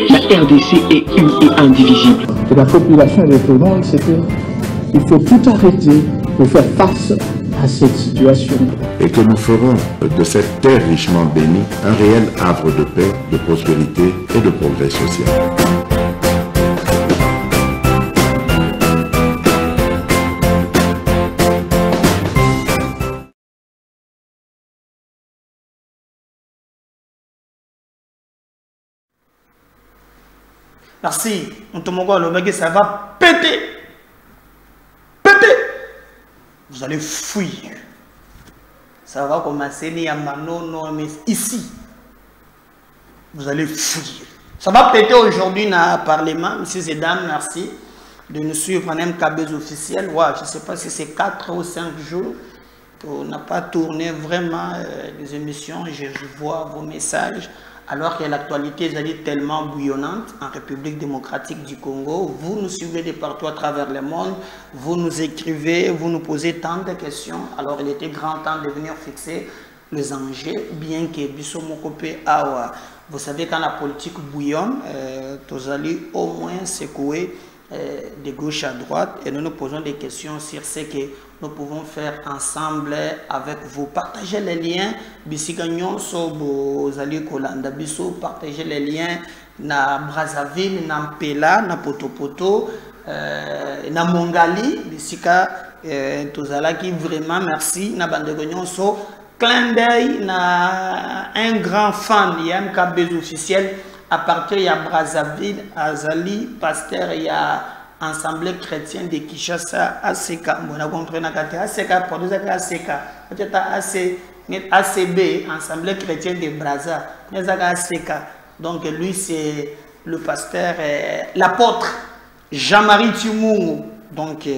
La RDC est une et indivisible. Et la population est répondante, c'est qu'il faut tout arrêter pour faire face à cette situation. Et que nous ferons de cette terre richement bénie un réel havre de paix, de prospérité et de progrès social. Merci. Ça va péter. Péter. Vous allez fuir. Ça va commencer mais ici. Vous allez fuir. Ça va péter aujourd'hui dans le Parlement. Messieurs et dames, merci de nous suivre en MKB officiel. Ouais, je ne sais pas si c'est 4 ou 5 jours. On n'a pas tourné vraiment des émissions. Je vois vos messages. Alors que l'actualité est tellement bouillonnante en République démocratique du Congo, vous nous suivez de partout à travers le monde, vous nous écrivez, vous nous posez tant de questions. Alors il était grand temps de venir fixer les enjeux, bien que Bisso Mokopé Awa. Vous savez, quand la politique bouillonne, vous allez au moins secouer de gauche à droite et nous nous posons des questions sur ce que nous pouvons faire ensemble avec vous. Partagez les liens. Bisigagnon Sobo Zali Kolanda Bisso, partagez les liens na Brazzaville, na Mpela, na Potopoto, na Mongali, Bisika Tozalaki, vraiment merci. Na Bandegagnon So, clin d'œil na un grand fan de MKB officiel à partir de Brazzaville, Azali, pasteur, il y a Assemblée chrétienne de Kinshasa, ACK. On a compris ACK, produit ACK. Peut-être ACB, Assemblée chrétienne de Brazza. ACK. Donc lui, c'est le pasteur, l'apôtre Jean-Marie Timungu. Donc,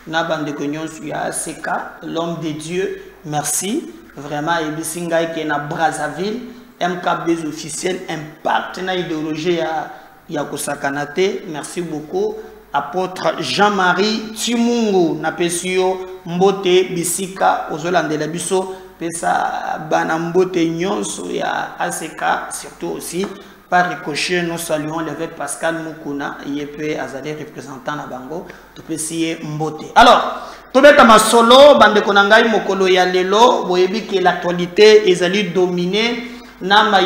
Naban de Cognon, sur ACK, l'homme de Dieu. Merci. Vraiment, et Bissingaï qui est à Brazzaville. MKB officiel, impact dans l'idéologie à Yakosakanate. Merci beaucoup. Apôtre Jean-Marie Timungu, Napesio, Mbote, Bisika, Ozolande la Bisso, Pesa, Banambote, Nyonso, ya ACK, surtout aussi, par ricochet, nous saluons l'évêque Pascal Mukuna, IEP, Azadé, représentant na Bango, Topesi Mbote. Alors, Tobeta Masolo, Bande Konangai, Mokolo Yalelo, Boyebi que l'actualité est allée dominer. Na na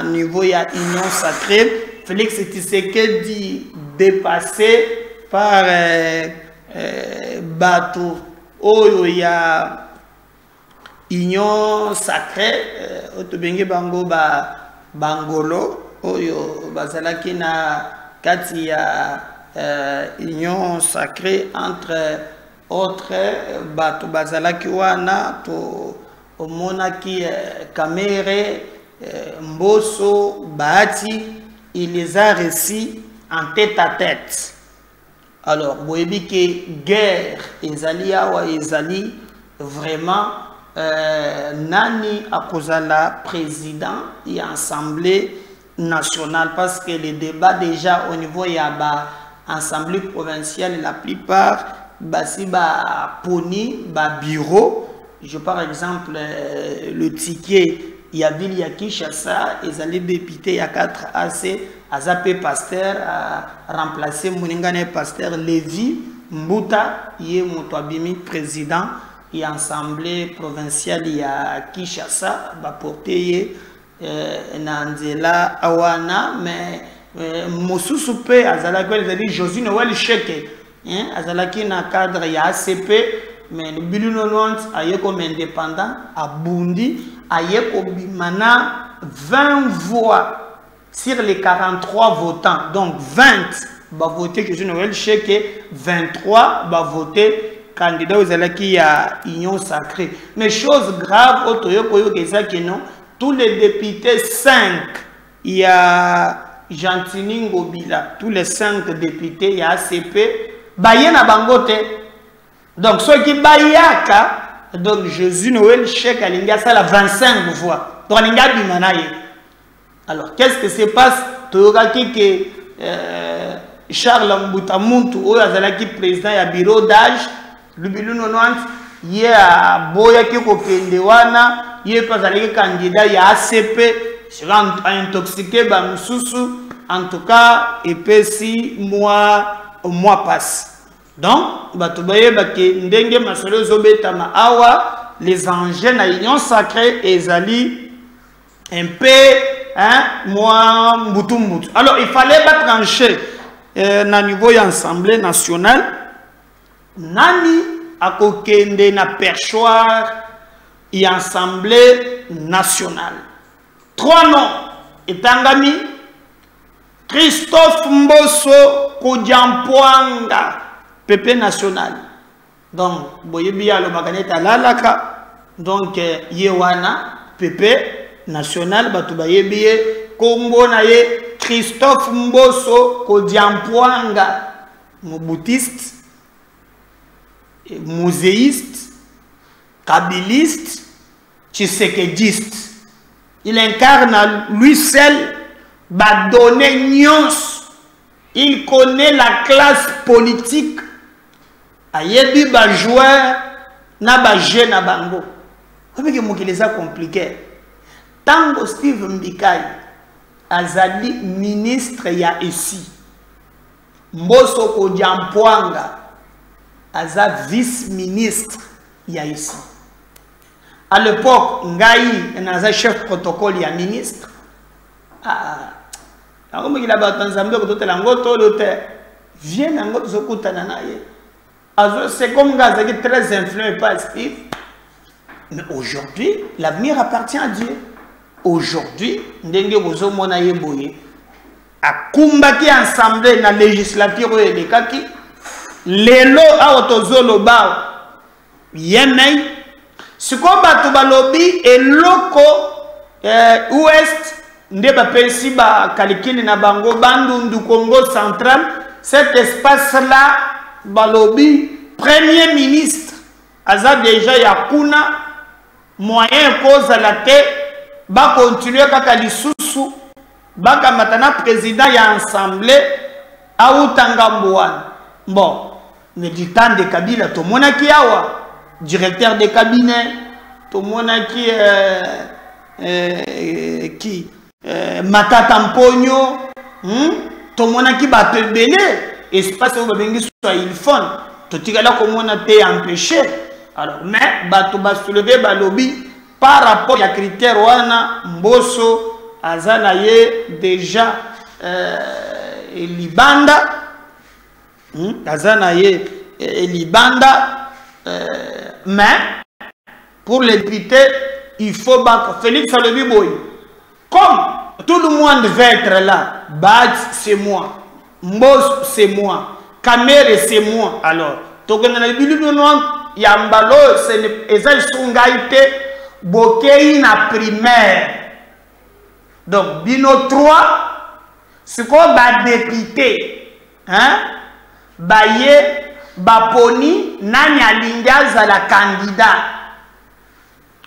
niveau ya union sacrée, Félix Tshisekedi dépassé par bateau oyo ya union sacrée, Otobenge Bango Bangolo oyo bazalaki na kati ya union sacrée entre autres bateau bazalaki wana to Omonaki Kamere, Mbosso, Bahati, il les a réussi en tête à tête. Alors, vous voyez que guerre, Ezali, vraiment, Nani Akozala, président et assemblée nationale, parce que les débats déjà au niveau de l'assemblée provinciale, la plupart, Basiba Poni, bureau. Je par exemple le ticket il y a ville Kinshasa et les députés il y a 4 AC Azapé pasteur a remplacé Mouningane pasteur Lévi Mbuta yé Motwabimi président et assemblée provinciale il y a Kinshasa va porter Nanzela Awana mais Mosusupe Azalaki les Josué Noël Cheke Azalaki na cadre il y a ACP. Mais le bilan aye comme indépendant à Bundi aye bimana 20 voix sur les 43 votants. Donc 20 va voter que je Noël Cheke, 23 va voter candidat aux élections à Union sacrée. Mais chose grave non, tous les députés 5 il y a Gentini Ngobila, tous les 5 députés il y a ACP Bayena Bangote. Donc, ceux qui bayaka, donc Jésus Noël Chek Alinga, ça la 25 voix. Donc, Alinga Bimanaye. Alors, qu'est-ce que se passe? Toyokaki que Charles Mbutamuntu, ou Azalaki président, il y a bureau d'âge, le bilan 90, ye aboya ki kokende wana ye pazali candidat ya ACP sera intoxiqué ba mususu en tout cas et puis si mois passe donc bato baye bake ndenge masolo zobetama awa les enjeux na union sacrée ezali un peu hein moi mbutu. Alors il fallait pas trancher na niveau ya assemblée nationale nani akokende na perchoir et assemblée nationale. 3 noms etangami: Christophe Mbosso Kodiampwanga, PP national. Donc boyebi alo makaneta lalaka donc yewana PP national batu bayebi kombo na ye Christophe Mbosso Kodiampwanga, moboutiste, muséiste, kabiliste, tshisekediste. Il incarne lui seul, va donner nyons. Il connaît la classe politique. Ayebi ba joueur na ba jeune na bango. Comme que mokili ça compliqué. Tango Steve Mbikai azali ministre ya ici. Mbosso Kodiampwanga aza vice-ministre ya ici. À l'époque, Ngaï est chef protocole et ministre. Comme il a battu c'est comme Gaza qui est très influent et pas Steve. Mais aujourd'hui, l'avenir appartient à Dieu. Aujourd'hui, Ndenge Bozo Monaye Boye a combattu ensemble dans la législature et les kaki. Lelo a otozolo ba Yemen. Ce qu'on bat balobi et loko ouest ndeba pensi ba kalikini na bango bandu du Congo central, cet espace là balobi premier ministre aza déjà yakuna moyen cause à la tête ba continuer kaka lisusu ba kamatana président ya assemblée autangambouane. Bon, mais du temps de Kabila to monaki awa directeur de cabinet, tout le monde qui Matata Mpogno, tout le monde qui bat le béné, espace où il faut, tout le monde a été empêché. Alors, mais bato ba soulever ba lobby par rapport à critères wana Mbosso azanaye déjà libanda, azanaye libanda. Mais pour les députés, il faut battre Félix Alobi-Boy. Comme tout le monde veut être là, Bad c'est moi, Mbos c'est moi, Kamere c'est moi. Alors, Yambalo c'est Ezal Sungaite Bokei na primaire. Donc, Bino 3, ce qu'on va député, hein, Baye. Baponi nani alingaza la candidat.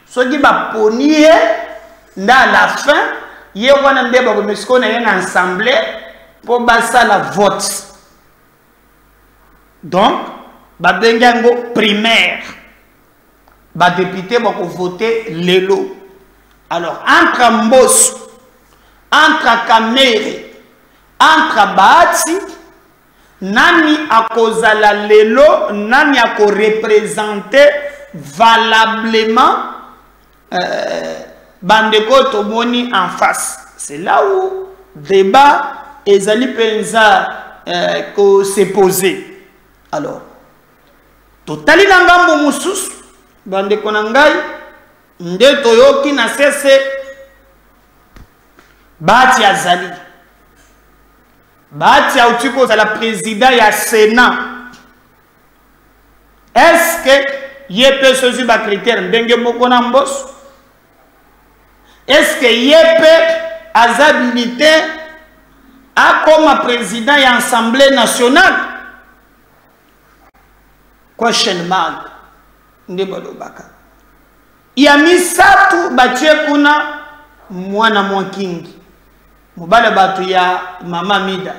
Ce qui baponi dans la fin, il wana ndeba ko mesiko na yenga assemblée pour basa la vote. Donc, babengango primaire. Ba député bako voter lelo. Alors entre Mbosso, entre Kamere, entre Baati, nani akozala lelo, nani ako représenter valablement bandeko tomoni en face. C'est là où débat ezali penza ko se poser. Alors totali na ngambo mususu bandeko na ngai nde toyoki na sese Bati azali Bati Autiko c'est la président ya Sénat. Est-ce que yépe sozi ba critère ndenge moko na Mbosso? Est-ce que yépe azabilité a comme président ya Assemblée nationale? Question mark. Ndebalo baka. Ya misatu batie kuna mwana mwakingi. Mubala batu ya Mama Mida,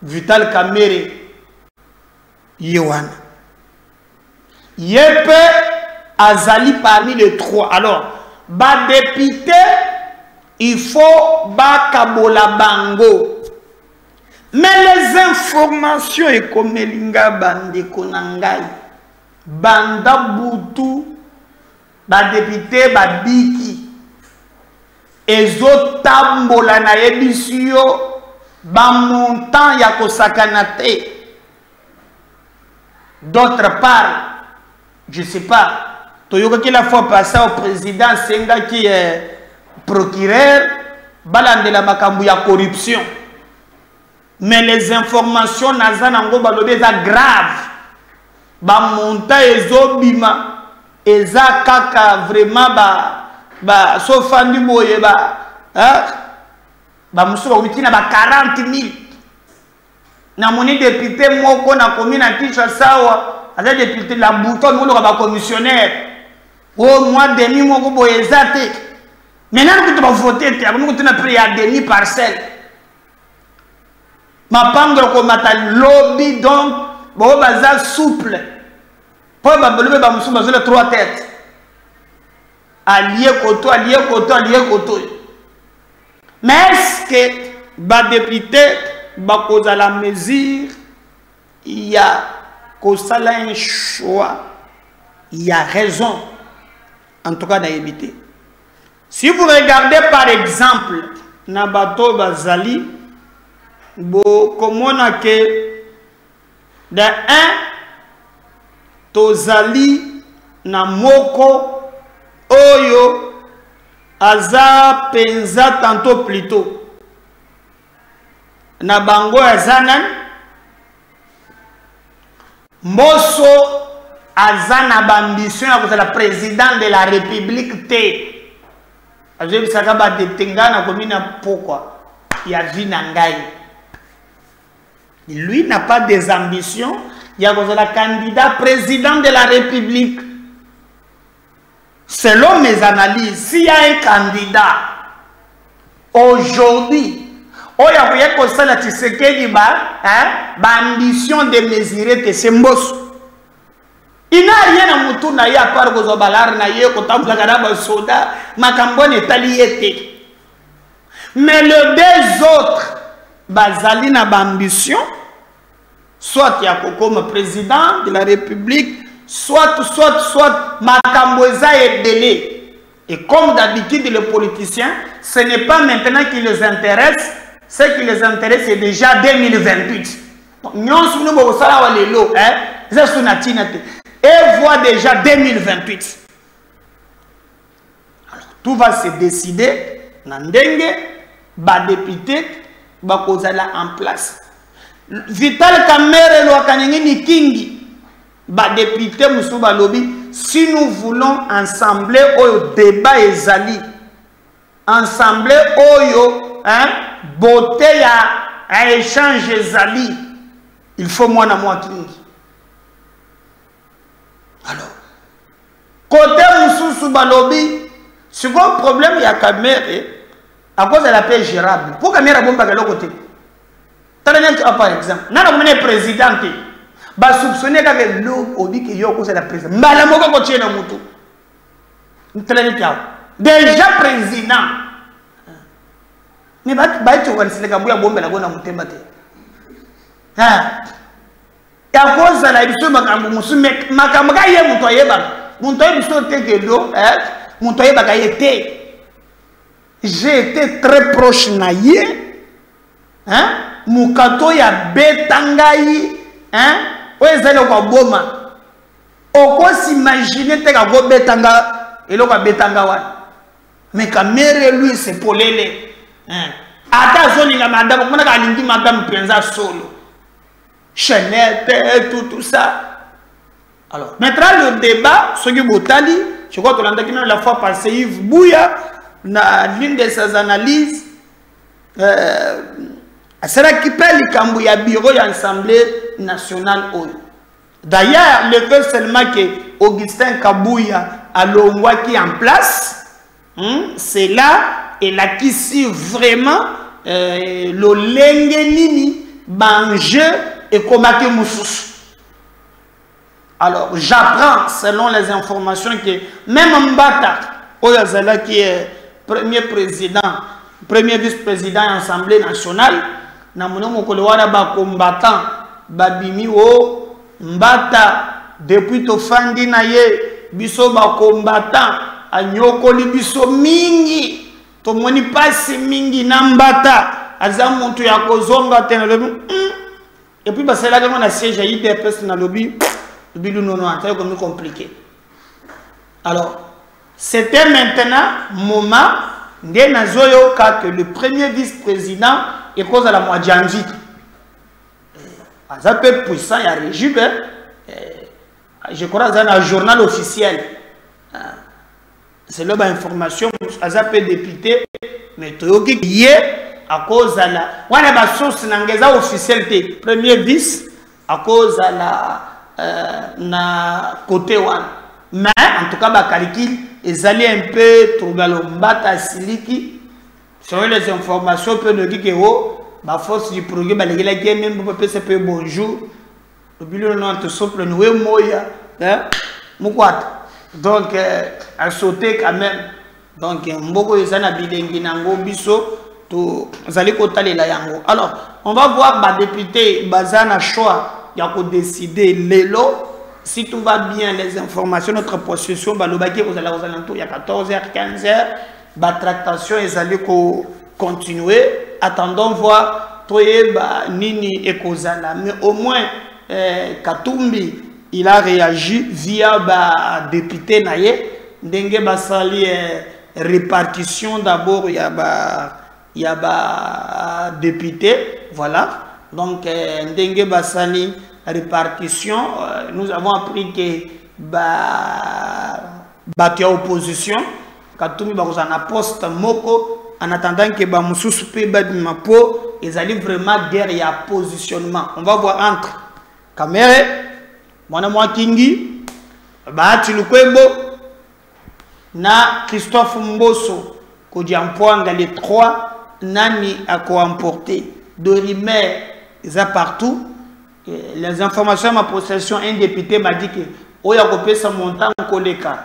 Vital Kamere, Yewana. Yepe azali parmi les trois. Alors, ba député, il faut ba kabola bango. Mais les informations et comme linga bande konangai, banda butu, ba député ba biki, ezo tambola na ebisio. Ba montant ya kosakanate. D'autre part, je ne sais pas, Toyoka qui la fois passé au président Senga qui est procureur, balande la makambu ya corruption. Mais les informations nazanango balobe za grave. Ba montant ezo bima, eza kaka vraiment ba sofandi boye ba musuba umitina ba 40 000 na moni député moko na commune à Kinshasa aza député la bouton molo ba commissionnaire au mois demi moko boyezate maintenant que tu vas voter tu as na prix à demi parcelle ma pangre ko mata lobby donc bo baza souple pour ba bolobe ba musuba zo les 3 têtes allié koto allié koto allié koto. Mais est-ce que les députés cause à la mesure, il y a un choix, il y a raison, en tout cas d'éviter. Si vous regardez par exemple, Nabato Bazali, comme on a que de un, Tozali, Namoko, Oyo, Aza penza tantôt plutôt. Nabango azanan. Moso azana ambition à la présidente de la République T. Azeb sakaba de tengana komina pourquoi? Il y a Vinangai. Lui n'a pas des ambitions. Il y a la candidat président de la République. Selon mes analyses, s'il y a un candidat aujourd'hui, il y a ambition de mesurer que c'est Mbosso. Il n'a rien à moutour na ya part gozo balar na ye kotamla garaba soda makambone taliete. Mais les deux autres bazali na ambition, soit il y a comme président de la République, soit Makamboza est délai. Et comme d'habitude les politiciens, ce n'est pas maintenant qui les intéresse, ce qui les intéresse c'est déjà 2028. Et voit déjà 2028. Alors, tout va se décider, Nandenge, ba député, ba kozala en place. Vital Kamere lo kaningini kingi. Ba député Moussouba Lobi, si nous voulons ensembler au débat ezali, ensembler au beauté à échange ezali, il faut moi na moi kingi. Alors, côté Moussouba Lobi, second problème il y a Kamere à cause de la paix gérable. Pour Kamere bomba de l'autre côté. Par exemple, nous avons un président. Ba soupçonner que l'eau au dit que yo cause la président. Mbala moko ko tiena mutu. Déjà président. Mais ba tu ko nisile kabuya bombe la gona mutemba te. Ya cause la biso makambo musume makambo ka ye mutu ayeba. Mutu biso te que l'eau mutu ayeba ka yete. J'ai été très proche na ye. Mukato ya betangai. Oye zali kwa boma. Oko s'imaginer te ka go betanga eloko betanga wana. Mais Kamere lui c'est polele. Ata zoni la madame mona ka lingi madame penza solo. Chanel tout ça. Alors, maintenant le débat ce que Botali, je crois que l'on a la fois passée Yves Bouya na l'une de ses analyses c'est là qui perd le cambo ya bureau et l'Assemblée nationale. D'ailleurs, le fait seulement que Augustin Kabouya a l'Ongwa qui est en place, c'est là et là qui suit vraiment le lengenini banjeu et komake moussous. Alors, j'apprends, selon les informations, que même Mbata, Oyazala, qui est premier président, premier vice-président de l'Assemblée nationale, na mon kolewara ba combattant, babimi o Mbata, depuis to fandi na ye, biso ba combattant, a nyokoli biso mingi, to moni pasi mingi na Mbata, aza muntu ya kozonga tena lobi, et puis bah c'est là que on a siège à IDPS dans le lobby. C'est comme compliqué. Alors, c'était maintenant moment que le premier vice-président est cause à la Mwadjanji. Ça peut être puissant, il y a régime. Je crois que c'est un journal officiel. C'est là l'information. Ça peut être député, mais il à cause de la. On a une source officielle. Premier vice à cause de la. Na côté one, mais en tout cas ba calcul ils allaient un peu trouver le mbata siliki selon les informations peu de dire que ba force du programme ba les gars même peut se faire bonjour le bilan non te souple nous moya hein mukwata donc à sauter quand même donc mboko ezana bilengi nango biso to zali kotalela yango. Alors on va voir ba député bazana choix. Il y a qu'à décider l'élo. Si tout va bien, les informations, notre possession, il y a 14h, 15h, la tractation est allée continuer. Attendons voir Nini et Kozala. Mais au moins, Katumbi, il a réagi via député Naye. Dengue Basali répartition d'abord, il y a député, voilà. Donc, Ndengue Bassali, répartition, nous avons appris que Batia opposition, Katoumi Bakosana poste Moko, en attendant que Bamoussous Mapo, ils allaient vraiment derrière positionnement. On va voir entre Kamere, Mwana Kingi, Bahati Lukwebo, na Christophe Mbosso, Kodiampoanga, les trois, Nani a co-emporté. Dorimer, ils sont partout. Les informations à ma possession, un député m'a dit que Oya Kopé sa montant en Koleka.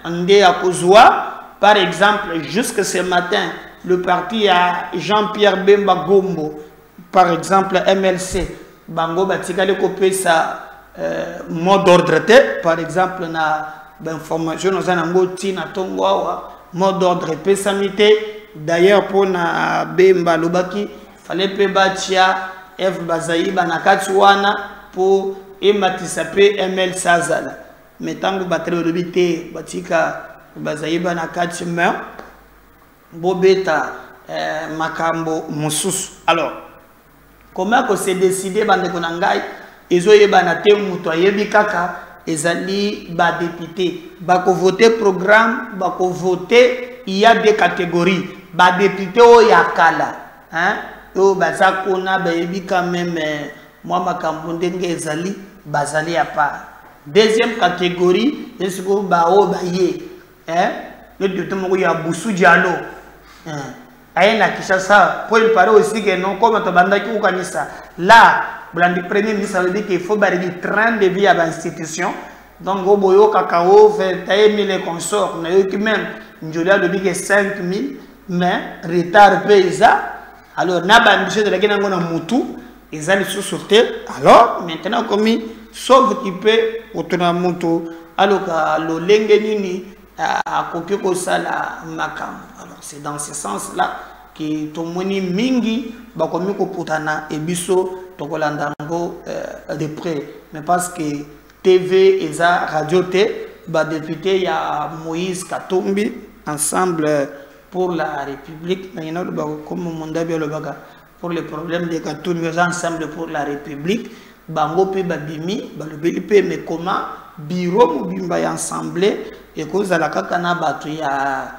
Andé à Kozoua, par exemple, jusque ce matin, le parti à Jean-Pierre Bemba Gombo, par exemple, MLC, Bango Batikale Kopé sa mot d'ordre, par exemple, na information, nous avons Tina Tongwawa, mot d'ordre, Pessamité, d'ailleurs, pour na Bemba Lobaki. Fallait pe batia F Bazaïba na Katsuana pour ematisape ML Sazala. Mais tant que battre le bité batika Bazaïba na Katsuma Bobeta Makambo Moussous. Alors, comment que c'est décidé bande konangai ezoyeba na te muto yebi kaka ezali ba député bako voter programme bako voter il y a des catégories ba député o yakala hein. Bazakona bayebi quand même moi makambo ndenge ezali bazali à part. Deuxième catégorie est-ce que bao baye hein le docteur ya Boussou Diallo hein ayena Kishasa pour il paraît aussi que non comme to bandaki ou kanisa là blandi premier ministre veut dire qu'il faut barrer train de vie à l'institution donc go boyo kakao fait tailler les consorts na yo qui même njola le dit que 5000 mais retard paysa. Alors, n'a monsieur de la guerre n'a moutou, ils allaient se sortir. Alors, maintenant, comme il sauve qui peut, autour moutou, alors que le lengenini a coqué ça la makam. Alors, c'est dans ce sens-là que Tomoni Mingi, Bakomi Koputana et Bisso, Tokolandango de près. Mais parce que TV et Radio T, député, il y a Moïse Katumbi, ensemble. Pour la République, pour les problèmes des cartons, nous ensemble pour la République, Bango pe babimi, balobeli mais comment bureau bimba ensemble et cause à la kakana batu ya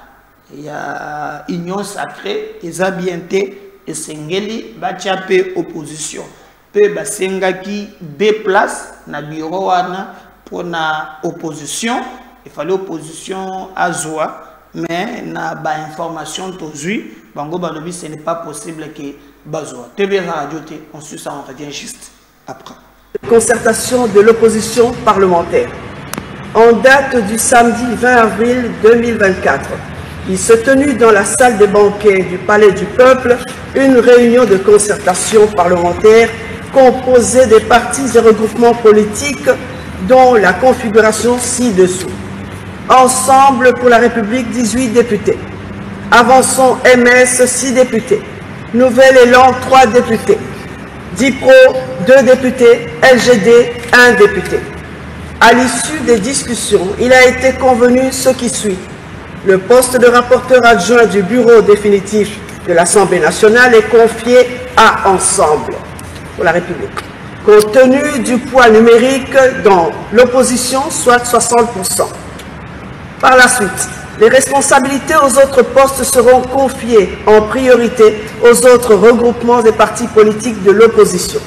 union sacrée, et zabienté et sengeli batia pe opposition, pe basengaki déplace na bureau wana pour na opposition, il fallait opposition à Zoa. Mais na ba information aujourd'hui bango balobi ce n'est pas possible que bazoa TV Radio T on suit ça on revient juste après. Concertation de l'opposition parlementaire. En date du samedi 20 avril 2024, il s'est tenu dans la salle des banquets du Palais du Peuple une réunion de concertation parlementaire composée des partis et regroupements politiques dont la configuration ci-dessous. Ensemble pour la République, 18 députés. Avançons MS, 6 députés. Nouvel Élan, 3 députés. DIPRO, 2 députés. LGD, 1 député. À l'issue des discussions, il a été convenu ce qui suit. Le poste de rapporteur adjoint du bureau définitif de l'Assemblée nationale est confié à Ensemble pour la République. Compte tenu du poids numérique dans l'opposition, soit 60%. Par la suite, les responsabilités aux autres postes seront confiées en priorité aux autres regroupements des partis politiques de l'opposition.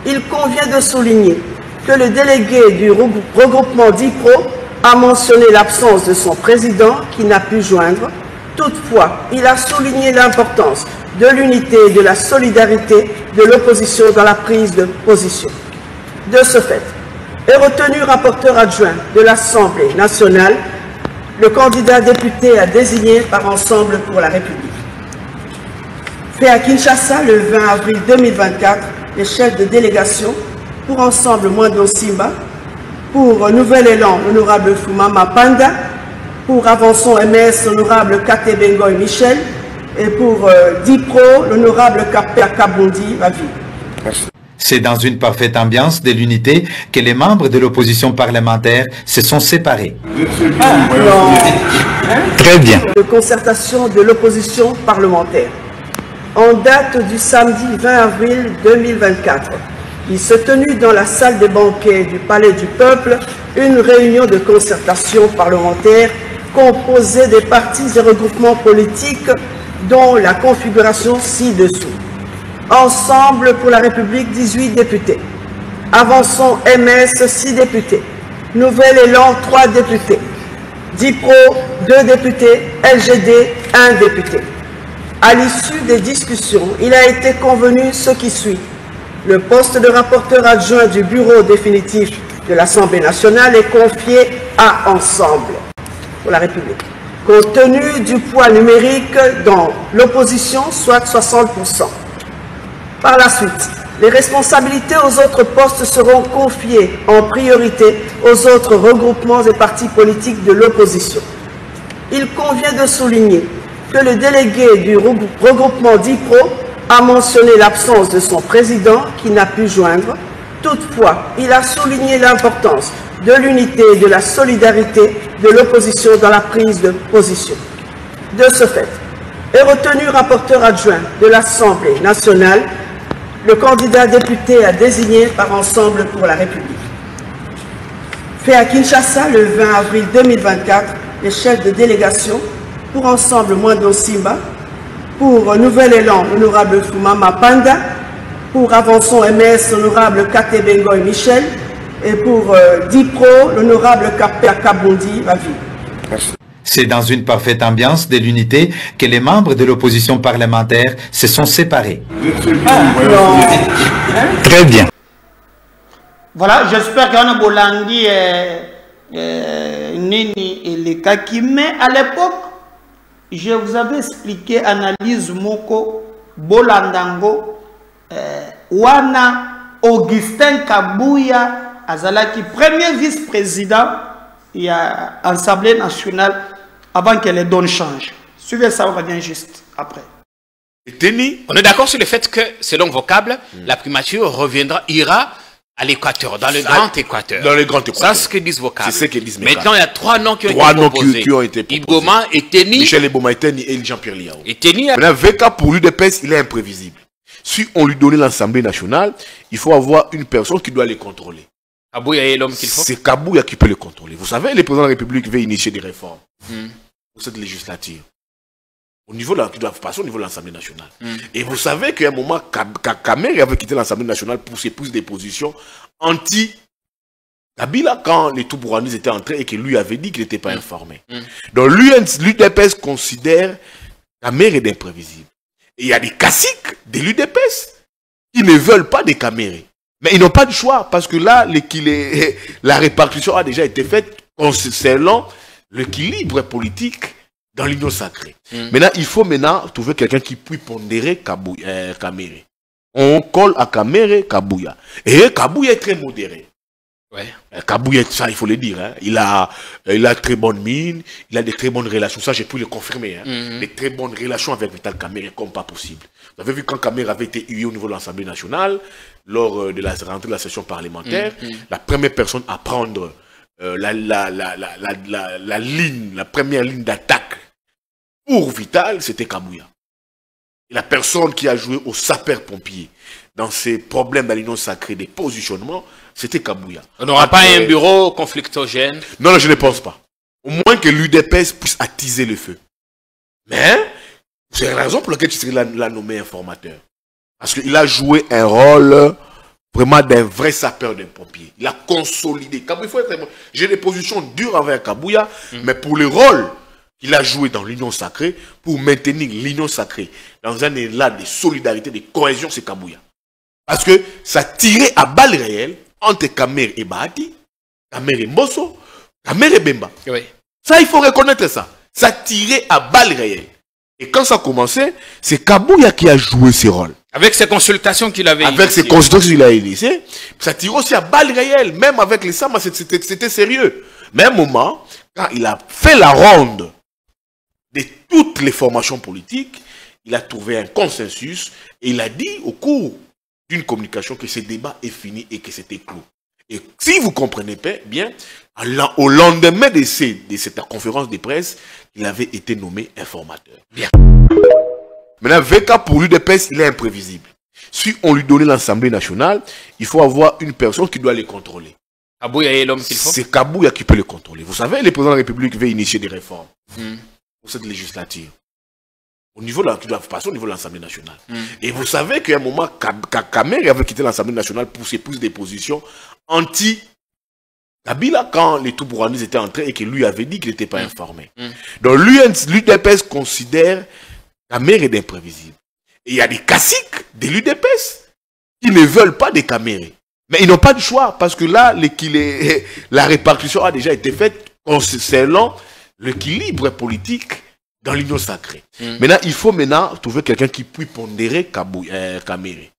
Il convient de souligner que le délégué du regroupement DIPRO a mentionné l'absence de son président qui n'a pu joindre. Toutefois, il a souligné l'importance de l'unité et de la solidarité de l'opposition dans la prise de position. De ce fait, est retenu rapporteur adjoint de l'Assemblée nationale le candidat député à désigner par Ensemble pour la République. Fait à Kinshasa le 20 avril 2024, les chefs de délégation pour Ensemble Mwando Simba, pour Nouvel Élan, l'honorable Fumama Panda, pour Avançons MS, l'honorable Kate Bengoy Michel, et pour DIPRO, l'honorable Kapea Kabondi Vavi. C'est dans une parfaite ambiance de l'unité que les membres de l'opposition parlementaire se sont séparés. Très bien. De concertation de l'opposition parlementaire. En date du samedi 20 avril 2024, il s'est tenu dans la salle des banquets du Palais du Peuple une réunion de concertation parlementaire composée des partis et regroupements politiques dont la configuration ci-dessous. Ensemble pour la République, 18 députés. Avançons MS, 6 députés. Nouvel Élan, 3 députés. DIPRO, 2 députés. LGD, 1 député. À l'issue des discussions, il a été convenu ce qui suit. Le poste de rapporteur adjoint du bureau définitif de l'Assemblée nationale est confié à Ensemble pour la République. Compte tenu du poids numérique dans l'opposition, soit 60%. Par la suite, les responsabilités aux autres postes seront confiées en priorité aux autres regroupements et partis politiques de l'opposition. Il convient de souligner que le délégué du regroupement DIPRO a mentionné l'absence de son président qui n'a pu joindre. Toutefois, il a souligné l'importance de l'unité et de la solidarité de l'opposition dans la prise de position. De ce fait, est retenu rapporteur adjoint de l'Assemblée nationale le candidat député à désigner par Ensemble pour la République. Fait à Kinshasa le 20 avril 2024, les chefs de délégation pour Ensemble Mwando Simba, pour Nouvel Élan, l'honorable Fumama Panda, pour Avançons MS, l'honorable Kate Bengoy Michel, et pour DIPRO, l'honorable Kapea Kabondi Vavi. C'est dans une parfaite ambiance de l'unité que les membres de l'opposition parlementaire se sont séparés. Très bien. Voilà, j'espère qu'il y a un Bolandi Nini et les Kaki. Mais à l'époque, je vous avais expliqué analyse Moko Bolandango Wana Augustin Kabouya Azalaki, premier vice-président et à l'Assemblée nationale avant que les donnes changent. Suivez ça, on revient juste après. On est d'accord sur le fait que, selon vocable, la primature ira à l'équateur, dans le grand équateur. Dans le grand équateur. Ça, c'est ce que disent vocables. C'est ce que disent Maintenant, il y a 3 noms qui ont été proposés. Iboma, Eteni. Michel Iboma, Eteni et Jean-Pierre Liao. Eteni. Maintenant, VK pour l'UDPS, il est imprévisible. Si on lui donnait l'Assemblée nationale, il faut avoir une personne qui doit les contrôler. Kabouya est l'homme qu'il faut. C'est Kabouya qui peut le contrôler. Vous savez, le président de la République veut initier des réformes pour cette législature. Au niveau qui doivent passer au niveau de l'Assemblée nationale. Et vous savez qu'à un moment, Kamer avait quitté l'Assemblée nationale pour s'épouser des positions anti-Kabila quand les Toubouanis étaient entrés et que lui avait dit qu'il n'était pas informé. Donc l'UDPS considère Kamer est imprévisible. Et il y a des caciques de l'UDPS qui ne veulent pas des Kamérés. Mais ils n'ont pas de choix, parce que là, la répartition a déjà été faite concernant l'équilibre politique dans l'union sacrée. Maintenant, il faut trouver quelqu'un qui puisse pondérer Kamere. On colle à Kamere Kabouya. Et Kabouya est très modéré. Ouais. Kabouya, ça il faut le dire, hein. Il a très bonne mine, il a des très bonnes relations, ça j'ai pu le confirmer, hein. Des très bonnes relations avec Vital Kamerhe comme pas possible. Vous avez vu quand Kamerhe avait été hué au niveau de l'Assemblée nationale, lors de la rentrée de la session parlementaire, la première personne à prendre la première ligne d'attaque pour Vital, c'était Kabouya. La personne qui a joué au sapeur-pompier dans ces problèmes de l'union sacrée des positionnements, c'était Kabouya. On n'aura pas un bureau conflictogène? Non, je ne pense pas. Au moins que l'UDPS puisse attiser le feu. Mais, c'est la raison pour laquelle tu serais l'a nommé informateur. Parce qu'il a joué un rôle vraiment d'un vrai sapeur d'un pompier. Il a consolidé. Kabouya, il faut être... J'ai des positions dures envers Kabouya, mais pour le rôle qu'il a joué dans l'union sacrée, pour maintenir l'union sacrée dans un élan de solidarité, de cohésion, c'est Kabouya. Parce que ça tirait à balles réelles entre Kamerhe et Bahati, Kamerhe et Mbosso, Kamerhe et Bemba. Oui. Ça, il faut reconnaître ça. Ça tirait à balles réelles. Et quand ça a commencé, c'est Kabouya qui a joué ce rôle. Avec ses consultations qu'il avait Avec ses consultations qu'il a initiées, ça tirait aussi à balles réelles. Même avec les Sama, c'était sérieux. Mais à un moment, quand il a fait la ronde de toutes les formations politiques, il a trouvé un consensus et il a dit au cours d'une communication que ce débat est fini et que c'était clos. Et si vous comprenez bien, au lendemain de cette conférence de presse, il avait été nommé informateur. Bien. Maintenant, VK pour l'UDPS, il est imprévisible. Si on lui donnait l'Assemblée nationale, il faut avoir une personne qui doit les contrôler. Kabouya est l'homme qu'il faut? C'est Kabouya qui peut les contrôler. Vous savez, le président de la République veut initier des réformes pour cette législature. Au niveau de l'Assemblée nationale. Et vous savez qu'à un moment, Kamerhe avait quitté l'Assemblée nationale pour ses prises de position anti-Kabila quand les Toubouranis étaient entrés et que lui avait dit qu'il n'était pas informé. Donc l'UDPS considère Kamerhe d'imprévisible. Et il y a des caciques de l'UDPS qui ne veulent pas de Kamerhe. Mais ils n'ont pas de choix parce que là, la répartition a déjà été faite concernant l'équilibre politique dans l'union sacrée. Maintenant, il faut trouver quelqu'un qui puisse pondérer Kamerhe.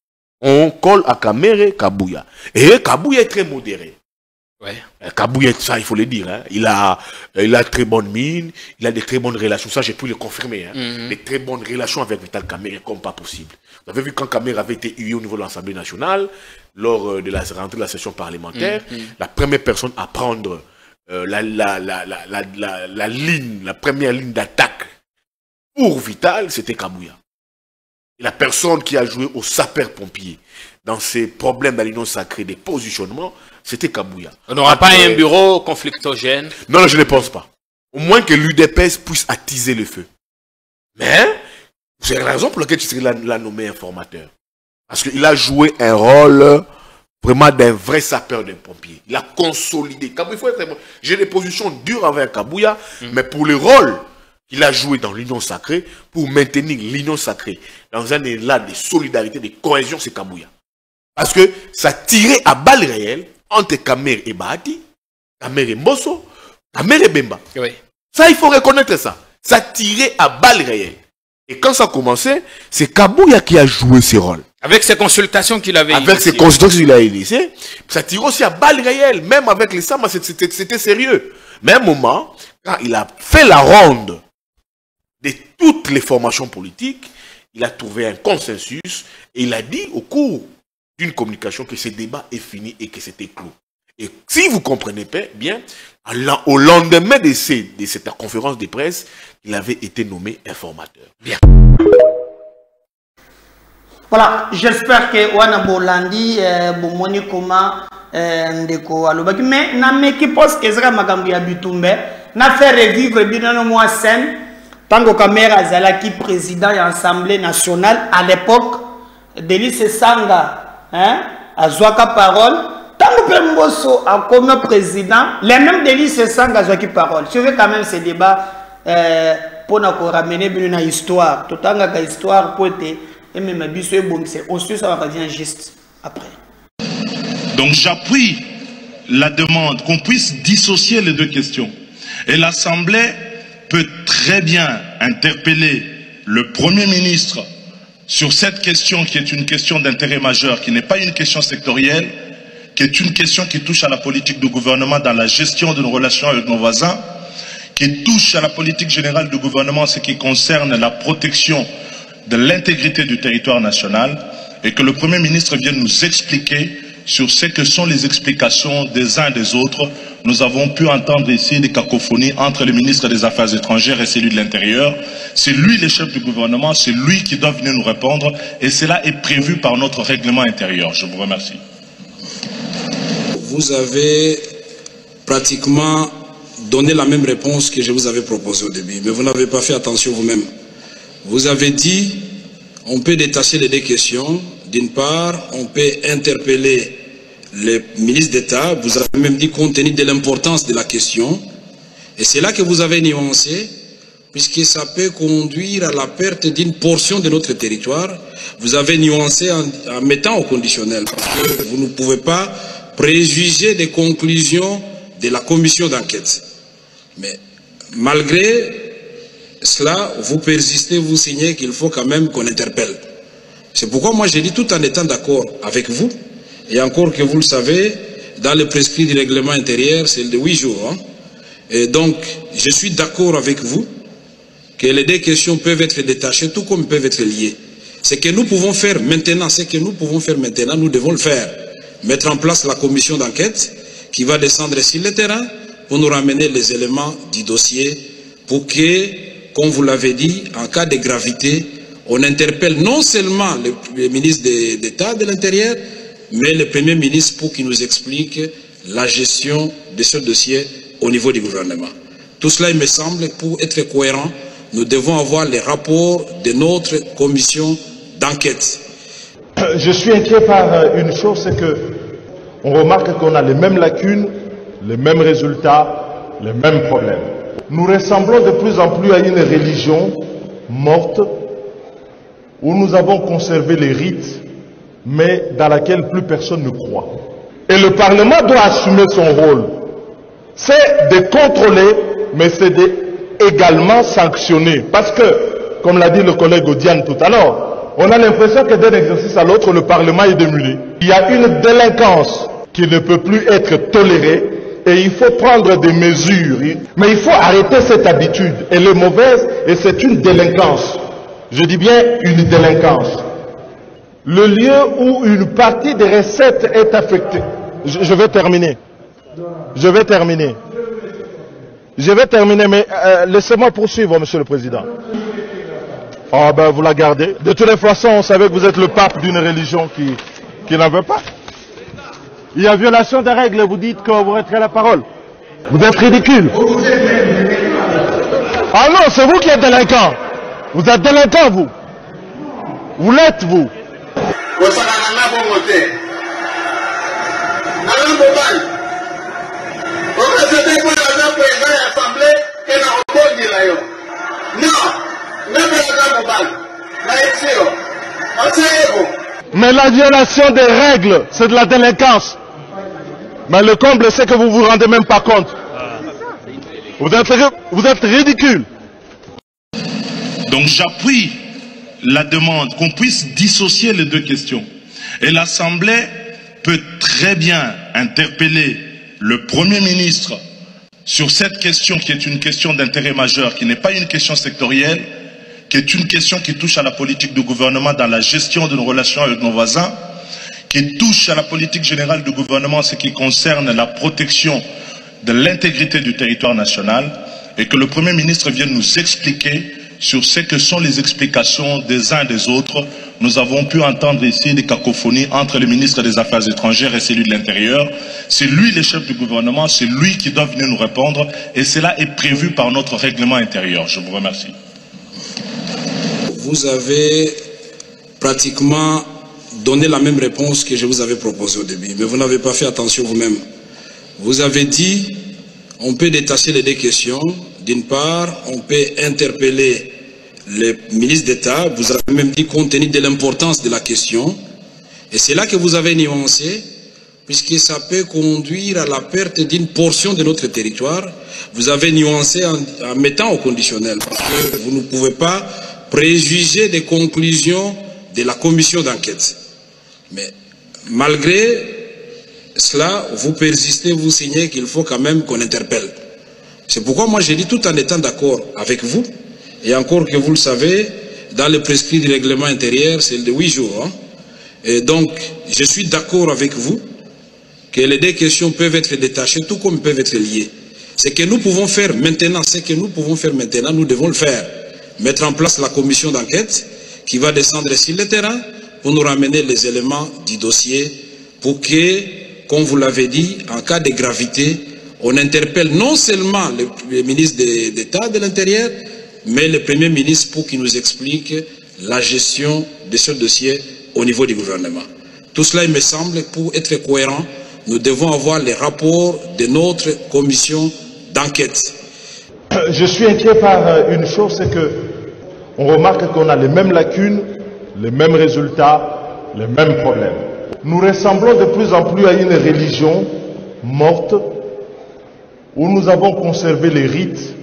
On colle à Kamerhe Kabouya. Et Kabouya est très modéré. Ouais. Kabouya, ça il faut le dire, hein. Il a très bonne mine, il a des très bonnes relations, ça j'ai pu le confirmer, hein. Des très bonnes relations avec Vital Kamerhe comme pas possible. Vous avez vu quand Kamerhe avait été hué au niveau de l'Assemblée nationale, lors de la rentrée de la session parlementaire, la première personne à prendre la première ligne d'attaque pour Vital, c'était Kabouya. Et la personne qui a joué au sapeur-pompier dans ces problèmes de l'union sacrée des positionnements, c'était Kabouya. On n'aura pas un bureau conflictogène? Non, je ne pense pas. Au moins que l'UDPS puisse attiser le feu. Mais, c'est la raison pour laquelle tu serais l'a nommé informateur. Parce qu'il a joué un rôle vraiment d'un vrai sapeur d'un pompier. Il a consolidé. Kabouya, il faut être... J'ai des positions dures envers Kabouya, mais pour le rôle qu'il a joué dans l'union sacrée, pour maintenir l'union sacrée dans un élan de solidarité, de cohésion, c'est Kabouya. Parce que ça tirait à balles réelles entre Kamerhe et Bahati, Kamerhe et Mbosso, Kamerhe et Bemba. Oui. Ça, il faut reconnaître ça. Ça tirait à balles réelles. Et quand ça a commencé, c'est Kabouya qui a joué ce rôle. Avec ses consultations qu'il avait initiées. Avec ses consultations qu'il a initiées, ça tirait aussi à balles réelles. Même avec les Sama, c'était sérieux. Mais à un moment, quand il a fait la ronde de toutes les formations politiques, il a trouvé un consensus et il a dit au cours d'une communication que ce débat est fini et que c'était clos. Et si vous comprenez bien, au lendemain de cette conférence de presse, il avait été nommé informateur. Bien. Voilà, j'espère que Wana Bolandi, Bomoni Koma, Ndeko Alobaki, mais je pense que c'est Magambi Abitumbe, n'a fait revivre bien moi scène, tant que Kamerhe Azalaki, président de l'Assemblée nationale, à l'époque, Délice Sanga, à Zouaka Parole, tant que Mbosso a comme président, les mêmes Délice Sanga à Zouaki Parole. Je veux quand même ce débat pour nous ramener une histoire, tout en tant histoire pour être. Et même on suit ça va bien juste après. Donc j'appuie la demande qu'on puisse dissocier les deux questions. Et l'Assemblée peut très bien interpeller le Premier ministre sur cette question qui est une question d'intérêt majeur, qui n'est pas une question sectorielle, qui est une question qui touche à la politique du gouvernement dans la gestion de nos relations avec nos voisins, qui touche à la politique générale du gouvernement en ce qui concerne la protection de l'intégrité du territoire national, et que le Premier ministre vienne nous expliquer sur ce que sont les explications des uns et des autres. Nous avons pu entendre ici des cacophonies entre le ministre des Affaires étrangères et celui de l'Intérieur. C'est lui le chef du gouvernement, c'est lui qui doit venir nous répondre, et cela est prévu par notre règlement intérieur. Je vous remercie. Vous avez pratiquement donné la même réponse que je vous avais proposée au début, mais vous n'avez pas fait attention vous-même. Vous avez dit, on peut détacher les deux questions. D'une part, on peut interpeller les ministres d'État. Vous avez même dit compte tenu de l'importance de la question. Et c'est là que vous avez nuancé, puisque ça peut conduire à la perte d'une portion de notre territoire. Vous avez nuancé en mettant au conditionnel, parce que vous ne pouvez pas préjuger des conclusions de la commission d'enquête. Mais malgré cela, vous persistez, vous signez qu'il faut quand même qu'on interpelle. C'est pourquoi moi j'ai dit, tout en étant d'accord avec vous, et encore que vous le savez, dans le prescrit du règlement intérieur, c'est de 8 jours. Hein. Et donc, je suis d'accord avec vous que les deux questions peuvent être détachées, tout comme peuvent être liées. Ce que nous pouvons faire maintenant, nous devons le faire. Mettre en place la commission d'enquête qui va descendre sur le terrain pour nous ramener les éléments du dossier pour que, comme vous l'avez dit, en cas de gravité, on interpelle non seulement le ministre d'État de l'Intérieur, mais le Premier ministre pour qu'il nous explique la gestion de ce dossier au niveau du gouvernement. Tout cela, il me semble, pour être cohérent, nous devons avoir les rapports de notre commission d'enquête. Je suis inquiet par une chose, c'est que on remarque qu'on a les mêmes lacunes, les mêmes résultats, les mêmes problèmes. Nous ressemblons de plus en plus à une religion morte, où nous avons conservé les rites, mais dans laquelle plus personne ne croit. Et le Parlement doit assumer son rôle. C'est de contrôler, mais c'est également sanctionner. Parce que, comme l'a dit le collègue Odiane tout à l'heure, on a l'impression que d'un exercice à l'autre, le Parlement est démuni. Il y a une délinquance qui ne peut plus être tolérée, et il faut prendre des mesures. Mais il faut arrêter cette habitude. Elle est mauvaise, et c'est une délinquance. Je dis bien une délinquance. Le lieu où une partie des recettes est affectée. Je vais terminer. Je vais terminer, mais laissez-moi poursuivre, Monsieur le Président. Ah ben, vous la gardez. De toutes les façons, on savait que vous êtes le pape d'une religion qui n'en veut pas. Il y a violation des règles, vous dites que vous retirez la parole. Vous êtes ridicule. Ah non, c'est vous qui êtes délinquant. Vous êtes délinquant, vous. Vous l'êtes, vous. Mais la violation des règles, c'est de la délinquance. Mais le comble, c'est que vous vous rendez même pas compte. Vous êtes ridicule. Donc j'appuie la demande qu'on puisse dissocier les deux questions. Et l'Assemblée peut très bien interpeller le Premier ministre sur cette question qui est une question d'intérêt majeur, qui n'est pas une question sectorielle, qui est une question qui touche à la politique du gouvernement dans la gestion de nos relations avec nos voisins, qui touche à la politique générale du gouvernement en ce qui concerne la protection de l'intégrité du territoire national, et que le Premier ministre vienne nous expliquer sur ce que sont les explications des uns et des autres. Nous avons pu entendre ici des cacophonies entre le ministre des Affaires étrangères et celui de l'Intérieur. C'est lui le chef du gouvernement, c'est lui qui doit venir nous répondre, et cela est prévu par notre règlement intérieur. Je vous remercie. Vous avez pratiquement donné la même réponse que je vous avais proposée au début, mais vous n'avez pas fait attention vous-même. Vous avez dit, on peut détacher les deux questions. D'une part, on peut interpeller les ministres d'État. Vous avez même dit compte tenu de l'importance de la question. Et c'est là que vous avez nuancé, puisque ça peut conduire à la perte d'une portion de notre territoire. Vous avez nuancé en mettant au conditionnel, parce que vous ne pouvez pas préjuger des conclusions de la commission d'enquête. Mais malgré cela, vous persistez, vous signez qu'il faut quand même qu'on interpelle. C'est pourquoi moi j'ai dit, tout en étant d'accord avec vous, et encore que vous le savez, dans le prescrit du règlement intérieur, c'est de 8 jours. Et donc, je suis d'accord avec vous que les deux questions peuvent être détachées, tout comme peuvent être liées. Ce que nous pouvons faire maintenant, nous devons le faire. Mettre en place la commission d'enquête qui va descendre sur le terrain pour nous ramener les éléments du dossier pour que, comme vous l'avez dit, en cas de gravité, on interpelle non seulement le ministre d'État de l'Intérieur, mais le Premier ministre pour qu'il nous explique la gestion de ce dossier au niveau du gouvernement. Tout cela, il me semble, pour être cohérent, nous devons avoir les rapports de notre commission d'enquête. Je suis inquiet par une chose, c'est que on remarque qu'on a les mêmes lacunes, les mêmes résultats, les mêmes problèmes. Nous ressemblons de plus en plus à une religion morte où nous avons conservé les rites,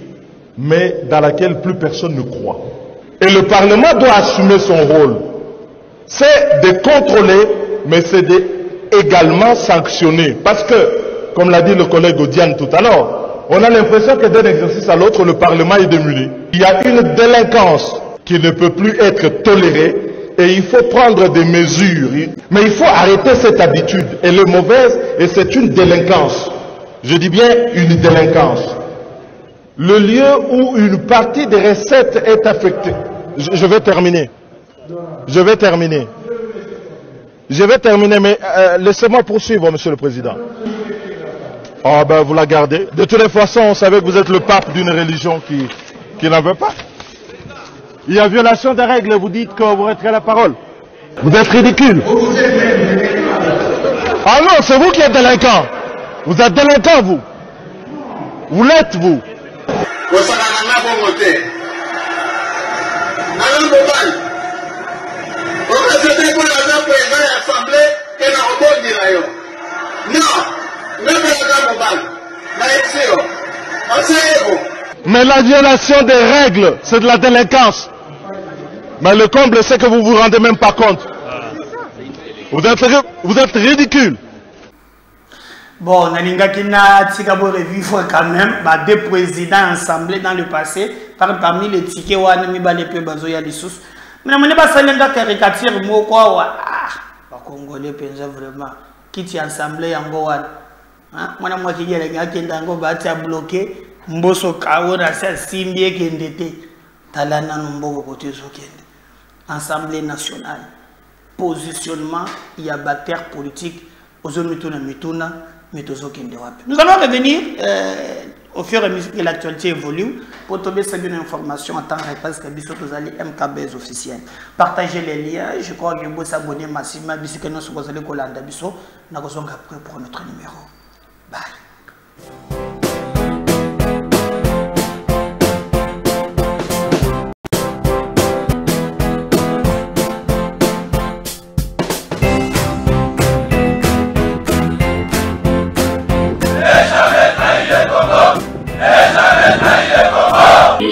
mais dans laquelle plus personne ne croit. Et le Parlement doit assumer son rôle. C'est de contrôler, mais c'est également sanctionner. Parce que, comme l'a dit le collègue Odiane tout à l'heure, on a l'impression que d'un exercice à l'autre, le Parlement est démuni. Il y a une délinquance qui ne peut plus être tolérée et il faut prendre des mesures. Mais il faut arrêter cette habitude. Elle est mauvaise et c'est une délinquance. Je dis bien une délinquance. Le lieu où une partie des recettes est affectée. Je vais terminer. Je vais terminer, mais laissez-moi poursuivre, Monsieur le Président. Ah ben, vous la gardez. De toutes les façons, on savait que vous êtes le pape d'une religion qui n'en veut pas. Il y a violation des règles, vous dites que vous retirez la parole. Vous êtes ridicule. Ah non, c'est vous qui êtes délinquant. Vous êtes délinquant, vous. Vous l'êtes, vous. Mais la violation des règles, c'est de la délinquance. Mais le comble, c'est que vous vous rendez même pas compte. Vous êtes ridicule. Bon, Nalingaki na Tikabo revivre quand même, deux présidents assemblés dans le passé, parmi les tickets où on a mis les peu bazoya les sous. Mais on n'est pas seulement caricature, moi quoi, Congolais pensent vraiment, qui t'y assemblé en Gowan. Moi qui dis les gars qui sont bloqué, Mboso Kao, c'est Simbie qui est Talana Nombo côté Zokende. Assemblée nationale, positionnement, il y a bactère politique, aux Mituna, nous allons revenir au fur et à mesure que l'actualité évolue pour tomber sur une information en temps réel parce que vous allez MKBS officiel. Partagez les liens, je crois que vous abonnez massivement, que nous sommes allés Kolanda Bisso, nous allons après pour notre numéro. Bye.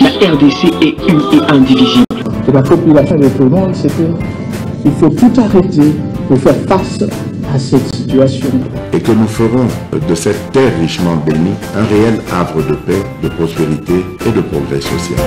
La RDC est une et indivisible. Et la population de tout le monde, c'est qu'il faut tout arrêter pour faire face à cette situation. Et que nous ferons de cette terre richement bénie un réel havre de paix, de prospérité et de progrès social.